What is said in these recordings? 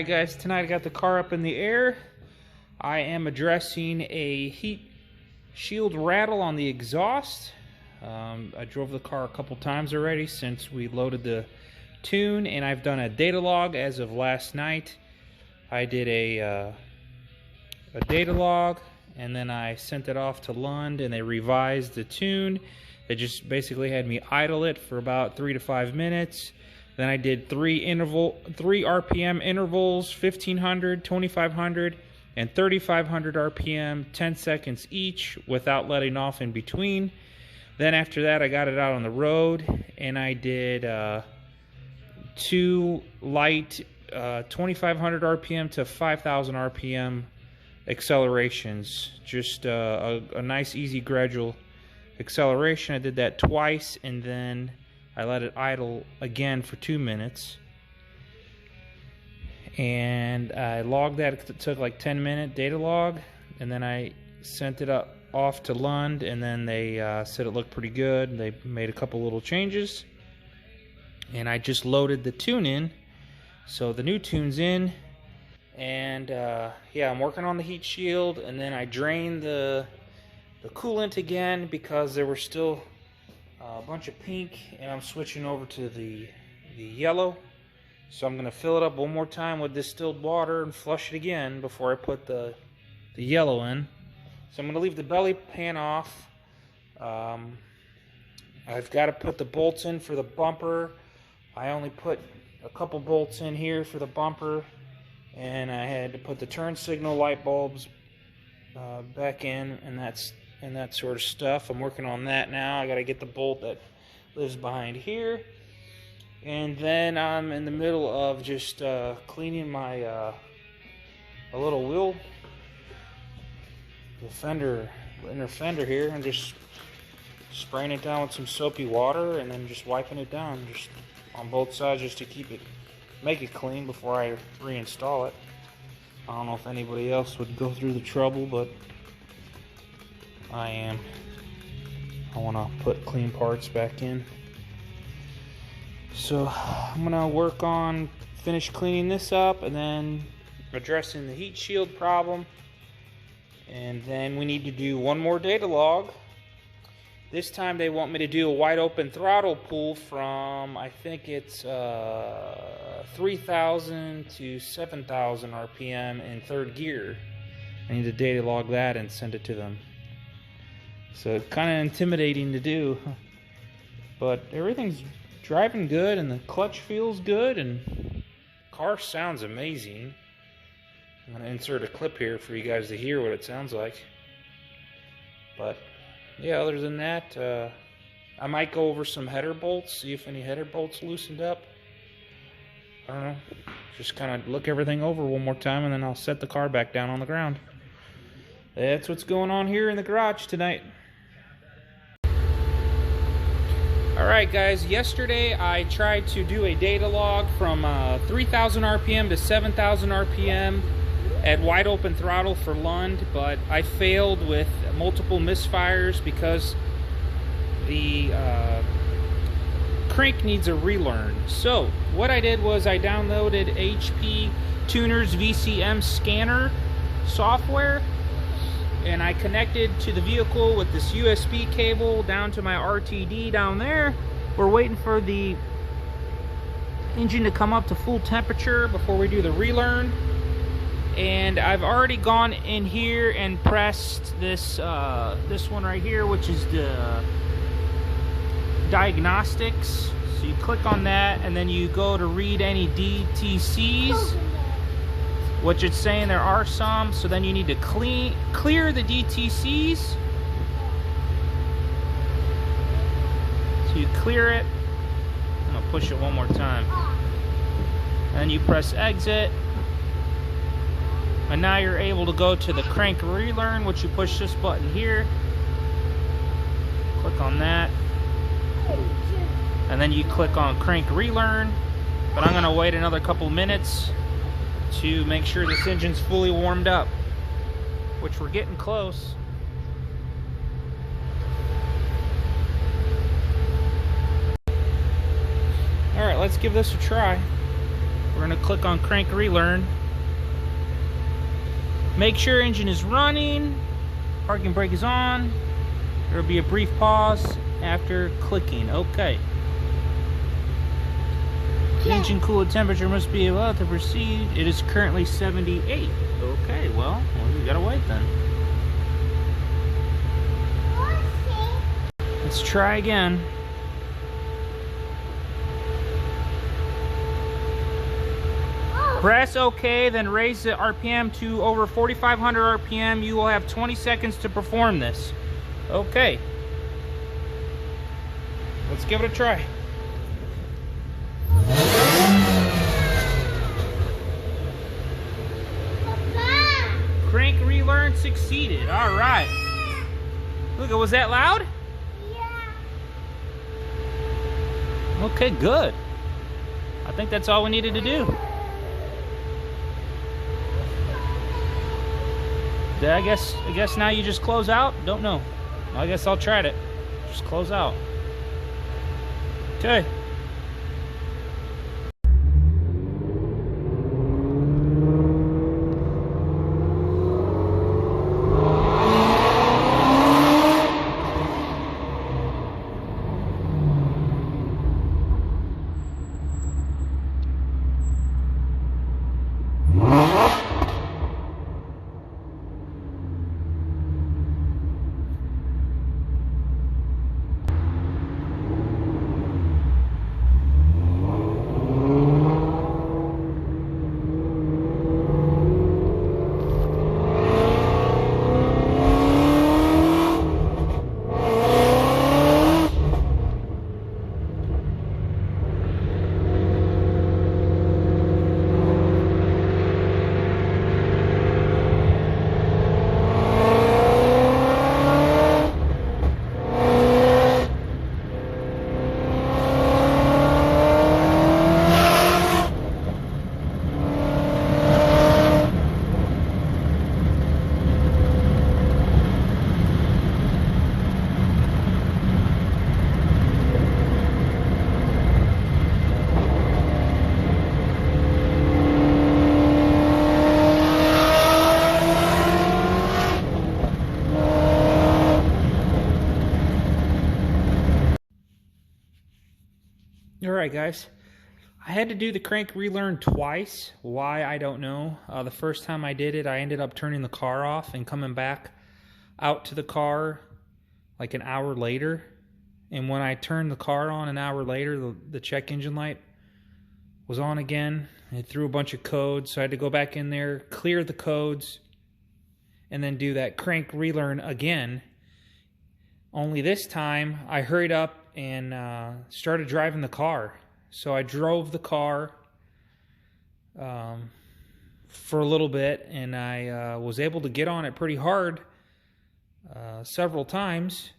Alright guys, tonight I got the car up in the air. I am addressing a heat shield rattle on the exhaust. I drove the car a couple times already since we loaded the tune, and I've done a data log as of last night. I did a data log, and then I sent it off to Lund, and they revised the tune. They just basically had me idle it for about 3 to 5 minutes. Then I did 3 RPM intervals, 1500, 2500, and 3500 RPM, 10 seconds each, without letting off in between. Then after that, I got it out on the road, and I did 2 light 2500 RPM to 5000 RPM accelerations. Just a nice, easy, gradual acceleration. I did that twice, and then I let it idle again for 2 minutes. And I logged that. It took like 10-minute data log, and then I sent it off to Lund, and then they said it looked pretty good. They made a couple little changes, and I just loaded the tune in. So the new tune's in, and yeah, I'm working on the heat shield, and then I drained the coolant again because there were still a bunch of pink, and I'm switching over to the yellow. So I'm going to fill it up one more time with distilled water and flush it again before I put the yellow in. So I'm going to leave the belly pan off. I've got to put the bolts in for the bumper. I only put a couple bolts in here for the bumper, and I had to put the turn signal light bulbs back in, and that sort of stuff. I'm working on that now. I got to get the bolt that lives behind here, and then I'm in the middle of just cleaning my a little wheel, the inner fender here, and just spraying it down with some soapy water, and then just wiping it down just on both sides, just to make it clean before I reinstall it. I don't know if anybody else would go through the trouble, but I am. I want to put clean parts back in. So I'm gonna work on finish cleaning this up, and then addressing the heat shield problem, and then we need to do one more data log. This time they want me to do a wide open throttle pull from, I think it's 3000 to 7000 RPM in 3rd gear. I need to data log that and send it to them. So it's kind of intimidating to do, but everything's driving good, and the clutch feels good, and the car sounds amazing. I'm going to insert a clip here for you guys to hear what it sounds like. But yeah, other than that, I might go over some header bolts, see if any header bolts loosened up. I don't know. Just kind of look everything over one more time, and then I'll set the car back down on the ground. That's what's going on here in the garage tonight. Alright guys, yesterday I tried to do a data log from 3000 RPM to 7000 RPM at wide open throttle for Lund, but I failed with multiple misfires because the crank needs a relearn. So what I did was I downloaded HP Tuner's VCM scanner software, and I connected to the vehicle with this USB cable down to my RTD down there. We're waiting for the engine to come up to full temperature before we do the relearn. And I've already gone in here and pressed this this one right here, which is the diagnostics. So you click on that, and then you go to read any DTCs, which it's saying there are some. So then you need to clear the DTCs. So you clear it. I'm gonna push it one more time. And you press exit. And now you're able to go to the crank relearn, which you push this button here. Click on that. And then you click on crank relearn. But I'm gonna wait another couple minutes to make sure this engine's fully warmed up, which we're getting close. Alright, let's give this a try. We're We're going to click on crank relearn. Make sure engine is running, parking brake is on. There will be a brief pause after clicking. Okay. The engine coolant temperature must be allowed to proceed. It is currently 78. Okay, well, we gotta wait then. Let's try again. Press OK, then raise the RPM to over 4,500 RPM. You will have 20 seconds to perform this. Okay. Let's give it a try. Crank relearn succeeded. All right. Look, was that loud? Yeah. Okay, good. I think that's all we needed to do. I guess now you just close out? Don't know. I guess I'll try it. Just close out. Okay. Alright guys, I had to do the crank relearn twice. Why, I don't know. The first time I did it, I ended up turning the car off and coming back out to the car like an hour later. And when I turned the car on an hour later, the check engine light was on again. It threw a bunch of codes, so I had to go back in there, clear the codes, and then do that crank relearn again. Only this time, I hurried up and started driving the car. So I drove the car for a little bit, and I was able to get on it pretty hard several times,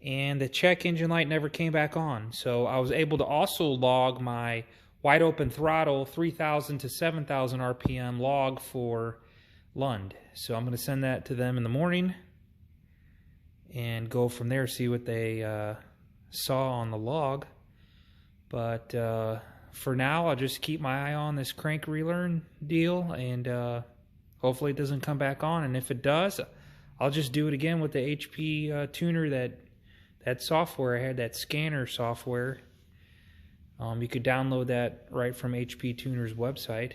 and the check engine light never came back on. So I was able to also log my wide open throttle 3,000 to 7,000 RPM log for Lund. So I'm going to send that to them in the morning and go from there, see what they saw on the log. But for now, I'll just keep my eye on this crank relearn deal, and hopefully it doesn't come back on. And if it does, I'll just do it again with the HP tuner, that software. I had that scanner software. You could download that right from HP Tuner's website.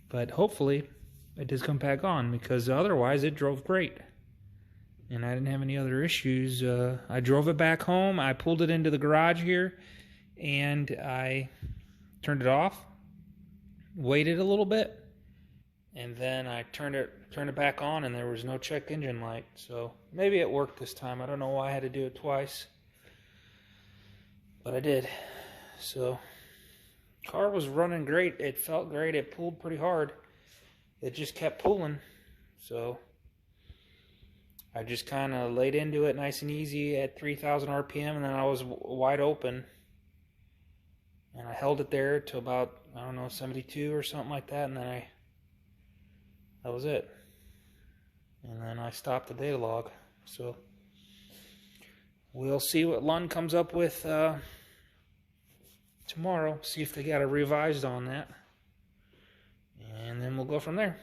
But hopefully it does come back on, because otherwise it drove great. And I didn't have any other issues. I drove it back home. I pulled it into the garage here, and I turned it off, waited a little bit, and then I turned it back on, and there was no check engine light. So maybe it worked this time. I don't know why I had to do it twice, but I did. So car was running great. It felt great. It pulled pretty hard. It just kept pulling. So I just kind of laid into it nice and easy at 3,000 RPM, and then I was wide open. And I held it there to about, I don't know, 72 or something like that, and then that was it. And then I stopped the data log. So we'll see what Lund comes up with tomorrow, see if they got a revised on that. And then we'll go from there.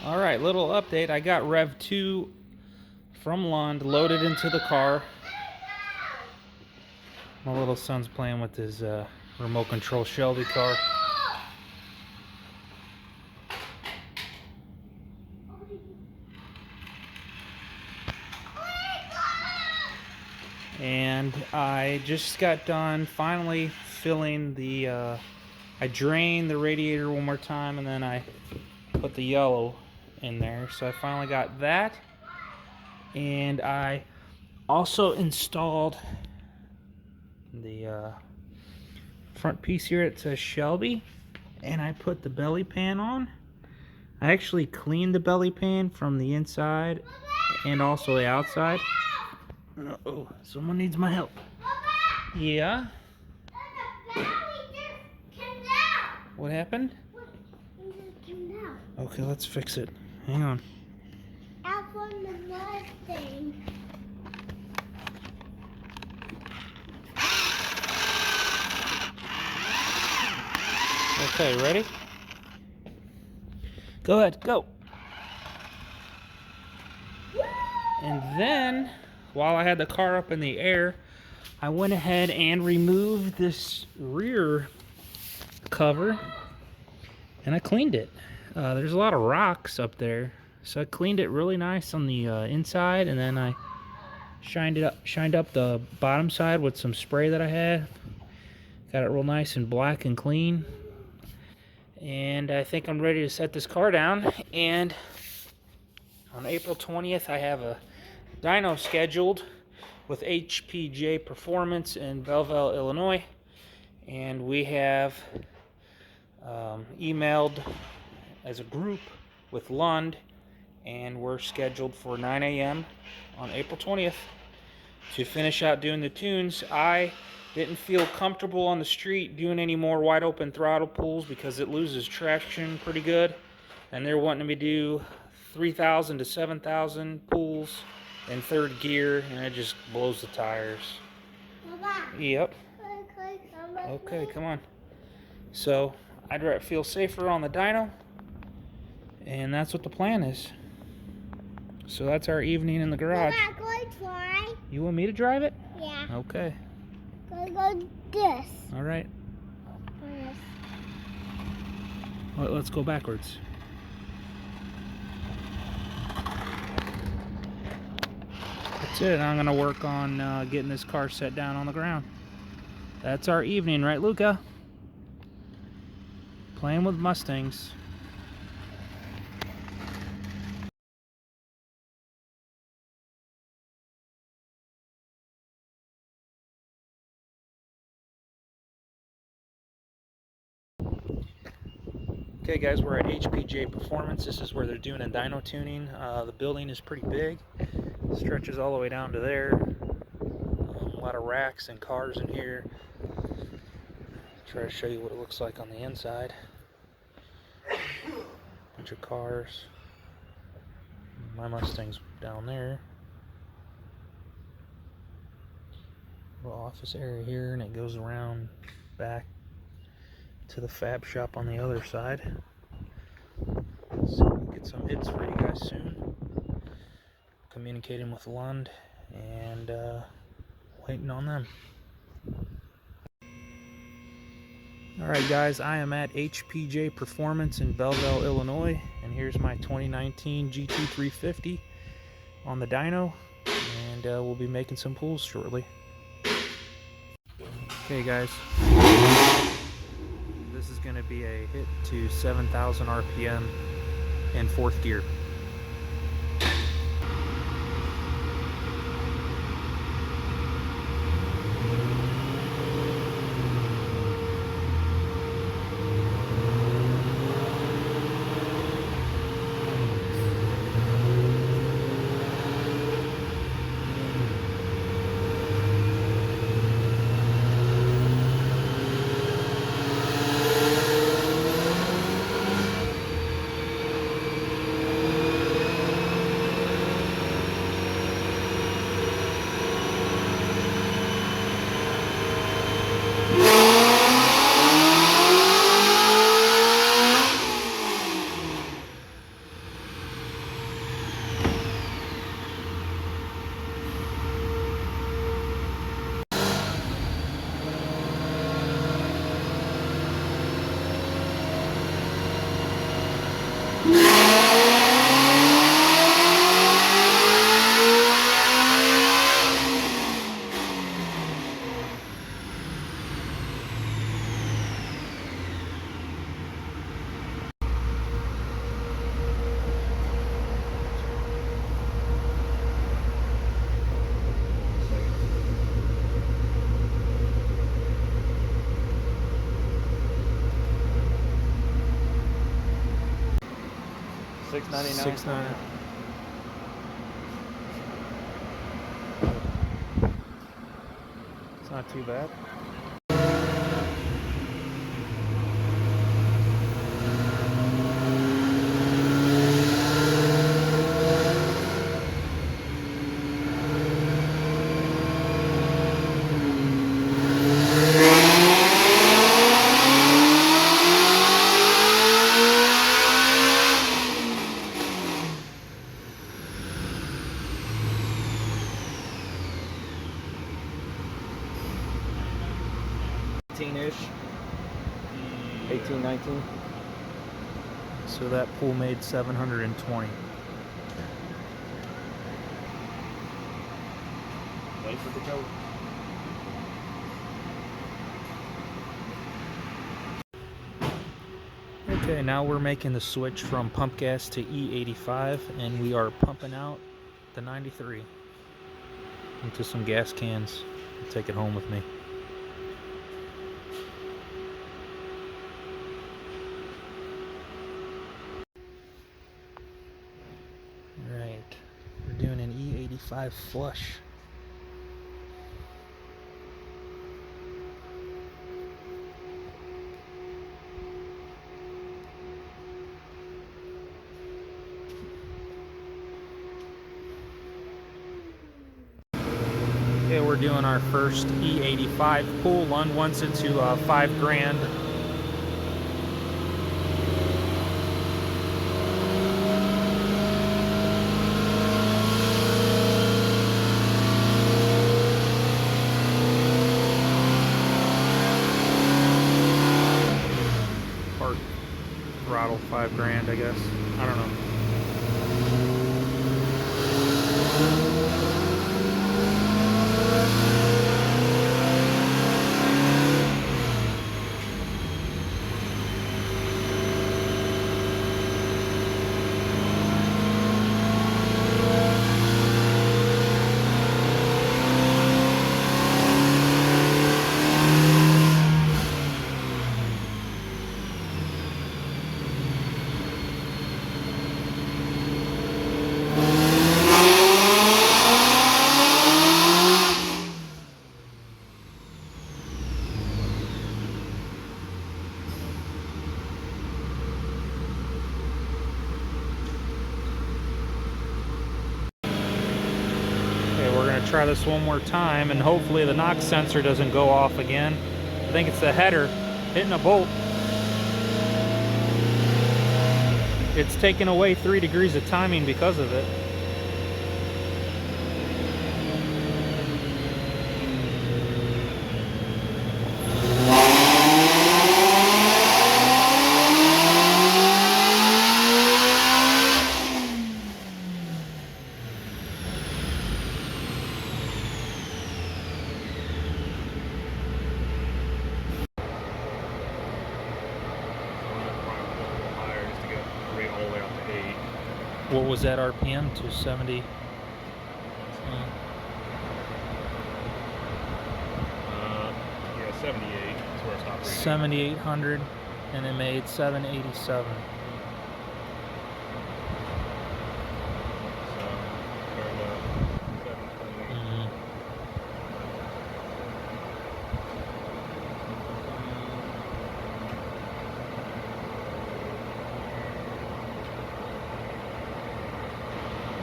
Alright, little update. I got Rev 2 from Lund loaded into the car. My little son's playing with his remote control Shelby car. And I just got done finally filling the, I drained the radiator one more time and then I put the yellow in there. So I finally got that. And I also installed the front piece here. It says Shelby. And I put the belly pan on. I actually cleaned the belly pan from the inside and also the outside. Uh-oh, someone needs my help. Papa! Yeah? The battery just came down. What happened? It just came down. Okay, let's fix it. Hang on. Out from the Mustang. Okay, ready? Go ahead, go. And then, while I had the car up in the air, I went ahead and removed this rear cover and I cleaned it. There's a lot of rocks up there, so I cleaned it really nice on the inside, and then I shined up the bottom side with some spray that I had. Got it real nice and black and clean. And I think I'm ready to set this car down. And on April 20th, I have a dyno scheduled with HPJ Performance in Belleville, Illinois. And we have emailed as a group with Lund, and we're scheduled for 9 a.m. on April 20th to finish out doing the tunes. I didn't feel comfortable on the street doing any more wide open throttle pulls because it loses traction pretty good, and they're wanting me to do 3,000 to 7,000 pulls in third gear, and it just blows the tires. Papa. Yep. Okay, come on. So I'd feel safer on the dyno, and that's what the plan is. So that's our evening in the garage. Papa, go try. You want me to drive it? Yeah. Okay. Go this. All right. This. Well, let's go backwards. That's it. I'm gonna work on getting this car set down on the ground. That's our evening, right, Luca? Playing with Mustangs. Okay guys, we're at HPJ Performance. This is where they're doing a dyno tuning. The building is pretty big. It stretches all the way down to there. A lot of racks and cars in here. Try to show you what it looks like on the inside. Bunch of cars. My Mustang's down there. Little office area here, and it goes around back to the fab shop on the other side. So we'll get some hits for you guys soon. Communicating with Lund and waiting on them. Alright guys, I am at HPJ Performance in Belleville, Illinois, and here's my 2019 GT350 on the dyno, and we'll be making some pulls shortly. Okay guys, this is going to be a hit to 7,000 RPM in fourth gear. 6.9. It's not too bad. Ish, 18, 19. So that pool made 720. Wait for the total. Okay, now we're making the switch from pump gas to E85, and we are pumping out the 93 into some gas cans. I'll take it home with me. Alright, we're doing an E85 flush. Okay, we're doing our first E85 pool. Lund wants it to $5 grand. Or throttle $5 grand, I guess. I don't know. Try this one more time, and hopefully the knock sensor doesn't go off again. I think it's the header hitting a bolt. It's taken away 3 degrees of timing because of it. What was that RPM? 270? Yeah, 78 is where it's operating. 7,800, and it made 787. So, compared to 720.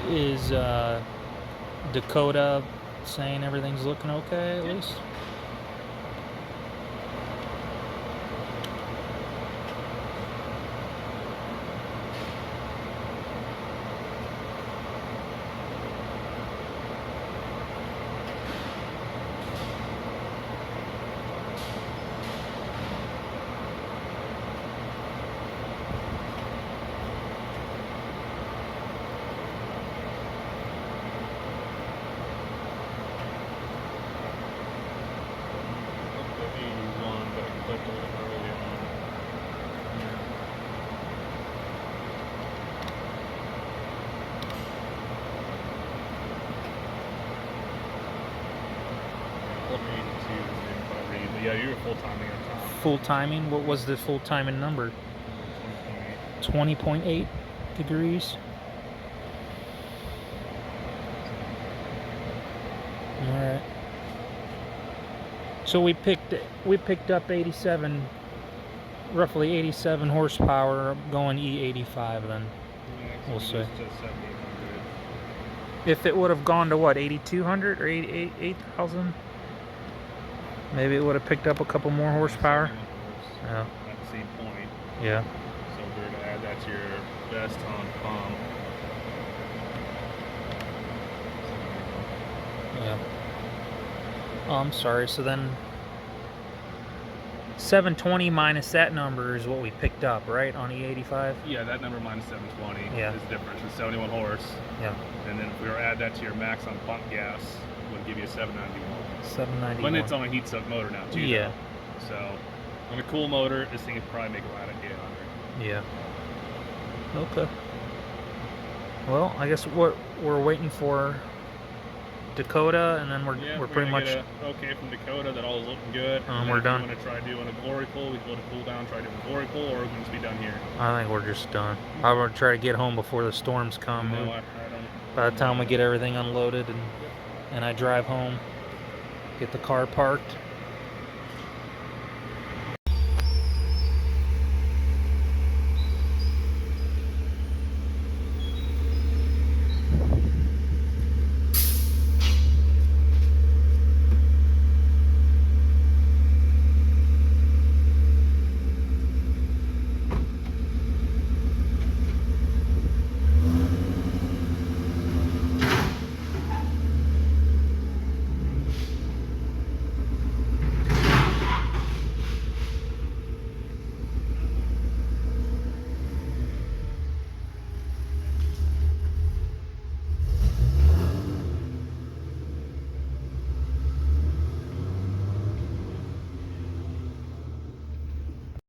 Is Dakota saying everything's looking okay at least? Yeah, you're full timing on top. Full timing? What was the full timing number? 20.8 degrees. All right. So we picked up 87, roughly 87 horsepower, going E85 then. We'll see. Just 7,800. If it would have gone to what, 8,200 or 8,000, maybe it would have picked up a couple more horsepower. Yeah. At the same point. Yeah. So we're gonna add that to your best on pump. Yeah. Oh, I'm sorry. So then 720 minus that number is what we picked up, right, on E85? Yeah, that number minus 720 Yeah. is different. It's 71 horse. Yeah. And then if we were to add that to your max on pump gas, it would give you a 791. 791. When it's on a heat soak motor now, too. Yeah. Though. So on a cool motor, this thing would probably make a lot of 800. Yeah. Okay. Well, I guess what we're waiting for Dakota, and then we're pretty much get a okay from Dakota that all is looking good. And we're if done. You want to try doing a glory pull, we can go to cool down, try doing a glory pull, or we can just be done here. I think we're just done. I want to try to get home before the storms come. No, I don't. By the time we get everything unloaded and I drive home, get the car parked,